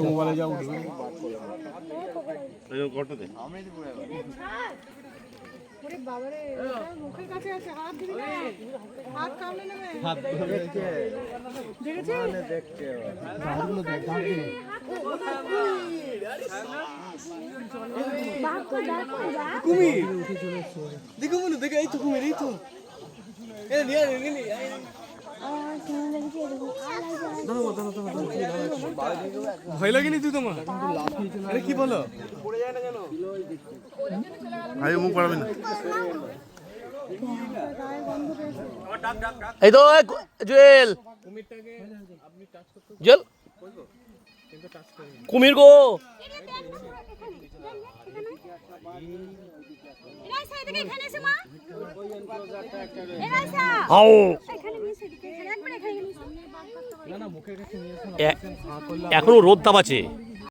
মোবাইলে যাও বাবারে মুখের কাছে আছে, হাত দিবি না, হাত কামড়ে নেবে। দেখেছে দেখতে দাঁড়গুলো দেখ, দাঁড়গুলো কুমির উঠে চলে এসছে। দেখো মনে দেখে, এই তো কুমির, এই তো ভয় লাগেনি তুই তোমার? আরে কি বলো, মুখ পারবে না। এই তো জুয়েল, জুয়েল কুমির গো। এখনো রোদ তাপ আছে।